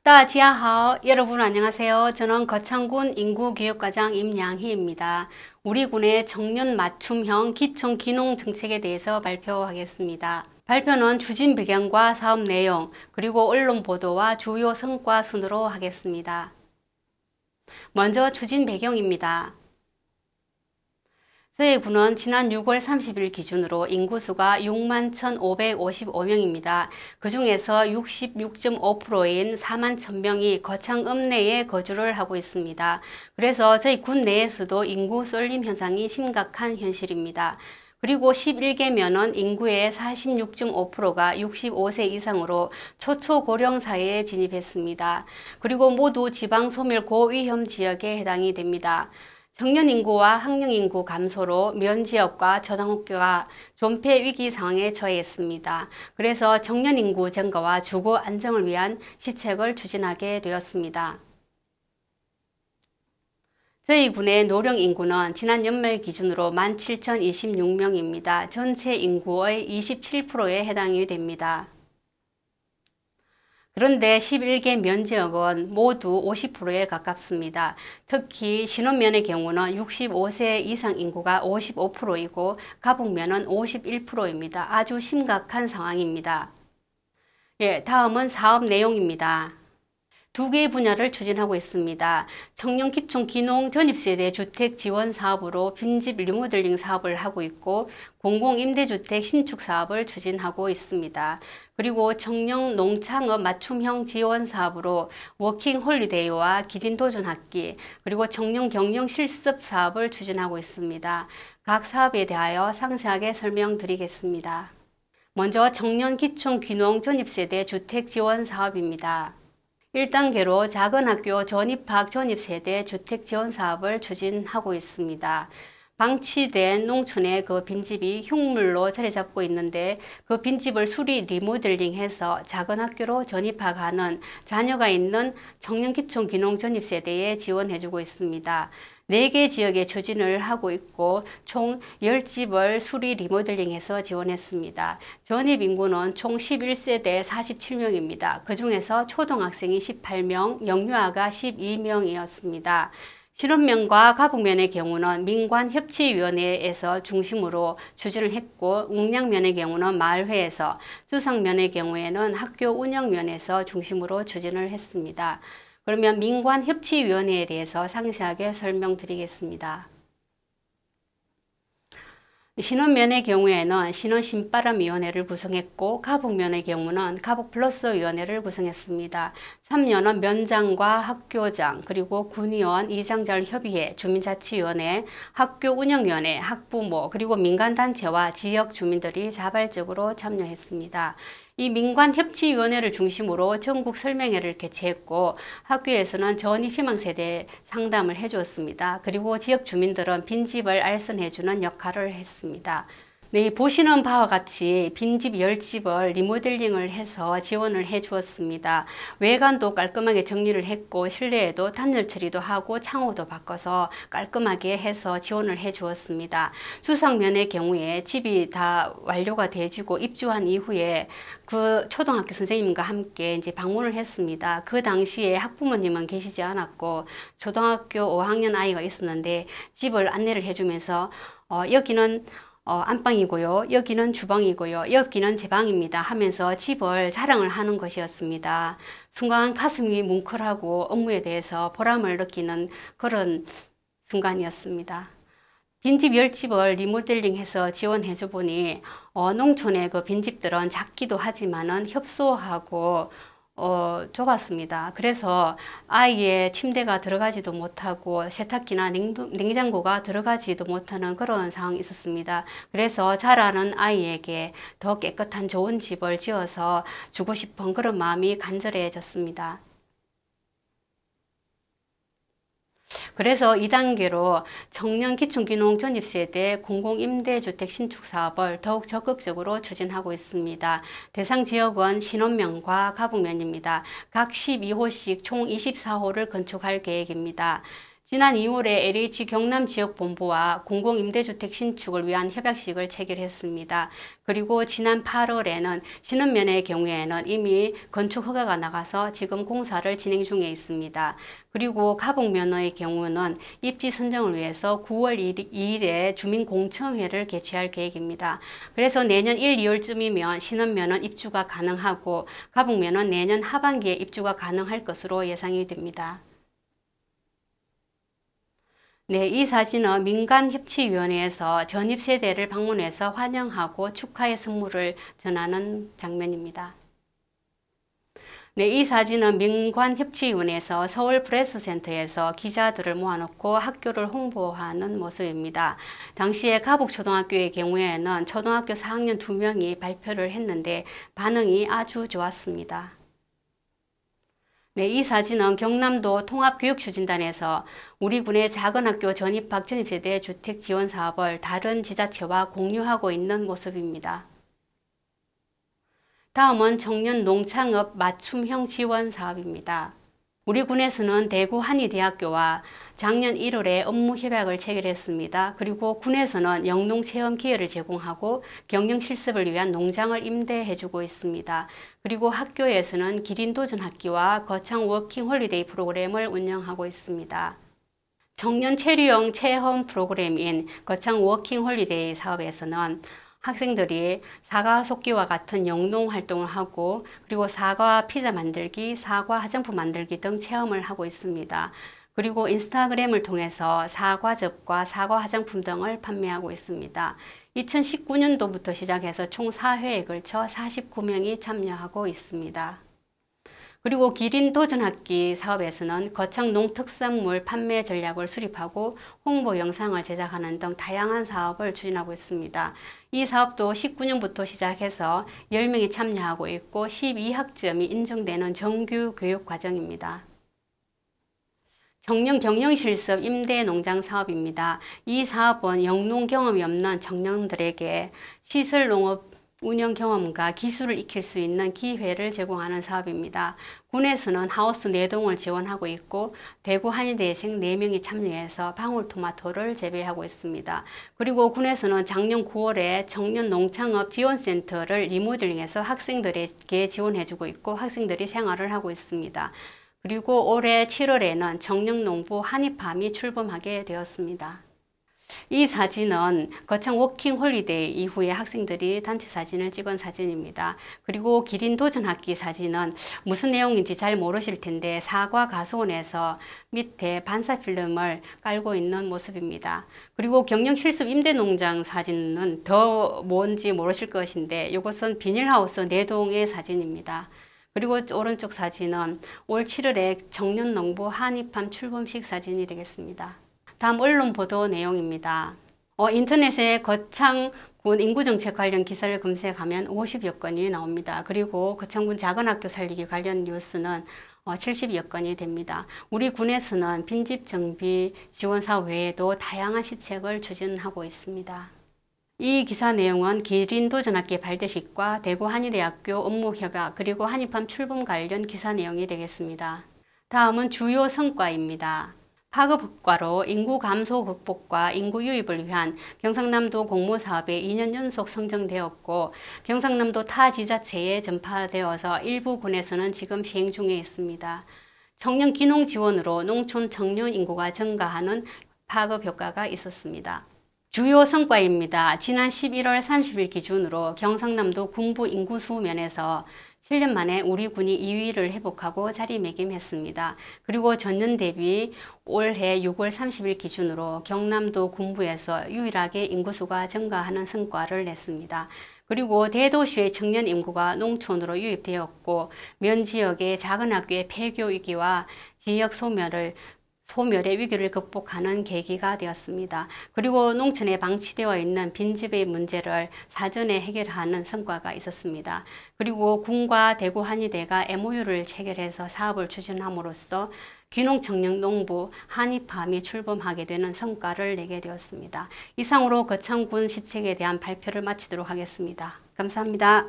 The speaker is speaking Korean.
大家好, 여러분 안녕하세요. 저는 거창군 인구교육과장 임양희입니다. 우리 군의 청년 맞춤형 기촌 귀농 정책에 대해서 발표하겠습니다. 발표는 추진 배경과 사업 내용, 그리고 언론 보도와 주요 성과 순으로 하겠습니다. 먼저 추진 배경입니다. 저희 군은 지난 6월 30일 기준으로 인구수가 61,555명입니다. 그 중에서 66.5%인 41,000명이 거창읍 내에 거주를 하고 있습니다. 그래서 저희 군 내에서도 인구 쏠림 현상이 심각한 현실입니다. 그리고 11개면은 인구의 46.5%가 65세 이상으로 초초고령 사회에 진입했습니다. 그리고 모두 지방소멸 고위험 지역에 해당이 됩니다. 청년 인구와 학령 인구 감소로 면 지역과 초등학교가 존폐 위기 상황에 처했습니다. 그래서 청년 인구 증가와 주거 안정을 위한 시책을 추진하게 되었습니다. 저희 군의 노령 인구는 지난 연말 기준으로 17,026명입니다. 전체 인구의 27%에 해당이 됩니다. 그런데 11개 면지역은 모두 50%에 가깝습니다. 특히 신혼면의 경우는 65세 이상 인구가 55%이고 가북면은 51%입니다. 아주 심각한 상황입니다. 다음은 사업 내용입니다. 두 개의 분야를 추진하고 있습니다. 청년 기촌 귀농 전입세대 주택 지원 사업으로 빈집 리모델링 사업을 하고 있고 공공임대주택 신축 사업을 추진하고 있습니다. 그리고 청년 농창업 맞춤형 지원 사업으로 워킹 홀리데이와 기린 도전 학기, 그리고 청년 경영 실습 사업을 추진하고 있습니다. 각 사업에 대하여 상세하게 설명드리겠습니다. 먼저 청년 기촌 귀농 전입세대 주택 지원 사업입니다. 1단계로 작은 학교 전입학 전입세대 주택 지원 사업을 추진하고 있습니다. 방치된 농촌의 그 빈집이 흉물로 자리 잡고 있는데 그 빈집을 수리 리모델링해서 작은 학교로 전입학하는 자녀가 있는 청년 기촌 귀농 전입세대에 지원해주고 있습니다. 4개 지역에 추진을 하고 있고 총 10집을 수리 리모델링해서 지원했습니다. 전입 인구는 총 11세대 47명입니다. 그 중에서 초등학생이 18명, 영유아가 12명이었습니다. 신혼면과 가북면의 경우는 민관협치위원회에서 중심으로 추진을 했고 웅량면의 경우는 마을회에서, 수상면의 경우에는 학교운영위원회에서 중심으로 추진을 했습니다. 그러면 민관협치위원회에 대해서 상세하게 설명드리겠습니다. 신혼면의 경우에는 신혼신바람위원회를 구성했고 가북면의 경우는 가북플러스위원회를 구성했습니다. 3년은 면장과 학교장, 그리고 군의원, 이장자를 협의회, 주민자치위원회, 학교운영위원회, 학부모, 그리고 민간단체와 지역 주민들이 자발적으로 참여했습니다. 이 민관협치위원회를 중심으로 전국 설명회를 개최했고 학교에서는 전입희망세대 상담을 해주었습니다. 그리고 지역 주민들은 빈집을 알선해주는 역할을 했습니다. 보시는 바와 같이 빈집 10집을 리모델링을 해서 지원을 해 주었습니다. 외관도 깔끔하게 정리를 했고 실내에도 단열 처리도 하고 창호도 바꿔서 깔끔하게 해서 지원을 해 주었습니다. 수상면의 경우에 집이 다 완료가 되어지고 입주한 이후에 그 초등학교 선생님과 함께 이제 방문을 했습니다. 그 당시에 학부모님은 계시지 않았고 초등학교 5학년 아이가 있었는데 집을 안내를 해주면서 여기는 안방이고요. 여기는 주방이고요. 여기는 제 방입니다 하면서 집을 자랑을 하는 것이었습니다. 순간 가슴이 뭉클하고 업무에 대해서 보람을 느끼는 그런 순간이었습니다. 빈집 10집을 리모델링해서 지원해줘 보니 농촌의 그 빈집들은 작기도 하지만은 협소하고 좁았습니다. 그래서 아이의 침대가 들어가지도 못하고 세탁기나 냉장고가 들어가지도 못하는 그런 상황이 있었습니다. 그래서 자라는 아이에게 더 깨끗한 좋은 집을 지어서 주고 싶은 그런 마음이 간절해졌습니다. 그래서 2단계로 청년 기촌귀농 전입세대 공공임대주택 신축 사업을 더욱 적극적으로 추진하고 있습니다. 대상 지역은 신혼면과 가북면입니다. 각 12호씩 총 24호를 건축할 계획입니다. 지난 2월에 LH 경남지역본부와 공공임대주택 신축을 위한 협약식을 체결했습니다. 그리고 지난 8월에는 신원면의 경우에는 이미 건축 허가가 나가서 지금 공사를 진행 중에 있습니다. 그리고 가복면허의 경우는 입지 선정을 위해서 9월 2일에 주민공청회를 개최할 계획입니다. 그래서 내년 1, 2월쯤이면 신원면허 입주가 가능하고 가복면허는 내년 하반기에 입주가 가능할 것으로 예상이 됩니다. 네, 이 사진은 민간협치위원회에서 전입세대를 방문해서 환영하고 축하의 선물을 전하는 장면입니다. 네, 이 사진은 민관협치위원회에서 서울프레스센터에서 기자들을 모아놓고 학교를 홍보하는 모습입니다. 당시에 가북초등학교의 경우에는 초등학교 4학년 2명이 발표를 했는데 반응이 아주 좋았습니다. 네, 이 사진은 경남도 통합교육추진단에서 우리 군의 작은 학교 전입학 전입세대 주택 지원 사업을 다른 지자체와 공유하고 있는 모습입니다. 다음은 청년 농창업 맞춤형 지원 사업입니다. 우리 군에서는 대구 한의대학교와 작년 1월에 업무 협약을 체결했습니다. 그리고 군에서는 영농 체험 기회를 제공하고 경영 실습을 위한 농장을 임대해주고 있습니다. 그리고 학교에서는 기린도전학기와 거창 워킹 홀리데이 프로그램을 운영하고 있습니다. 청년 체류형 체험 프로그램인 거창 워킹 홀리데이 사업에서는 학생들이 사과 속기와 같은 영농 활동을 하고 그리고 사과 피자 만들기, 사과 화장품 만들기 등 체험을 하고 있습니다. 그리고 인스타그램을 통해서 사과즙과 사과 화장품 등을 판매하고 있습니다. 2019년도부터 시작해서 총 4회에 걸쳐 49명이 참여하고 있습니다. 그리고 기린 도전학기 사업에서는 거창 농특산물 판매 전략을 수립하고 홍보 영상을 제작하는 등 다양한 사업을 추진하고 있습니다. 이 사업도 19년부터 시작해서 10명이 참여하고 있고 12학점이 인정되는 정규 교육 과정입니다. 청년 경영실습 임대농장 사업입니다. 이 사업은 영농 경험이 없는 청년들에게 시설농업 운영 경험과 기술을 익힐 수 있는 기회를 제공하는 사업입니다. 군에서는 하우스 4동을 지원하고 있고 대구 한의대생 4명이 참여해서 방울토마토를 재배하고 있습니다. 그리고 군에서는 작년 9월에 청년 농창업 지원센터를 리모델링해서 학생들에게 지원해주고 있고 학생들이 생활을 하고 있습니다. 그리고 올해 7월에는 청년농부 한입팜이 출범하게 되었습니다. 이 사진은 거창 워킹 홀리데이 이후에 학생들이 단체 사진을 찍은 사진입니다. 그리고 기린 도전학기 사진은 무슨 내용인지 잘 모르실 텐데 사과 가수원에서 밑에 반사필름을 깔고 있는 모습입니다. 그리고 경영실습 임대농장 사진은 더 뭔지 모르실 것인데 이것은 비닐하우스 4동의 사진입니다. 그리고 오른쪽 사진은 올 7월에 청년농부 한입팜 출범식 사진이 되겠습니다. 다음 언론 보도 내용입니다. 인터넷에 거창군 인구정책 관련 기사를 검색하면 50여 건이 나옵니다. 그리고 거창군 작은학교 살리기 관련 뉴스는 70여 건이 됩니다. 우리 군에서는 빈집 정비 지원 사업 외에도 다양한 시책을 추진하고 있습니다. 이 기사 내용은 기린도전학기 발대식과 대구 한의대학교 업무협약 그리고 한입팜 출범 관련 기사 내용이 되겠습니다. 다음은 주요 성과입니다. 파급 효과로 인구 감소 극복과 인구 유입을 위한 경상남도 공모사업이 2년 연속 선정되었고 경상남도 타 지자체에 전파되어서 일부 군에서는 지금 시행 중에 있습니다. 청년 귀농 지원으로 농촌 청년 인구가 증가하는 파급 효과가 있었습니다. 주요 성과입니다. 지난 11월 30일 기준으로 경상남도 군부 인구수 면에서 7년 만에 우리 군이 2위를 회복하고 자리매김했습니다. 그리고 전년 대비 올해 6월 30일 기준으로 경남도 군부에서 유일하게 인구수가 증가하는 성과를 냈습니다. 그리고 대도시의 청년 인구가 농촌으로 유입되었고 면 지역의 작은 학교의 폐교 위기와 지역 소멸의 위기를 극복하는 계기가 되었습니다. 그리고 농촌에 방치되어 있는 빈집의 문제를 사전에 해결하는 성과가 있었습니다. 그리고 군과 대구 한의대가 MOU를 체결해서 사업을 추진함으로써 귀농청년 농부 한입팜이 출범하게 되는 성과를 내게 되었습니다. 이상으로 거창군 시책에 대한 발표를 마치도록 하겠습니다. 감사합니다.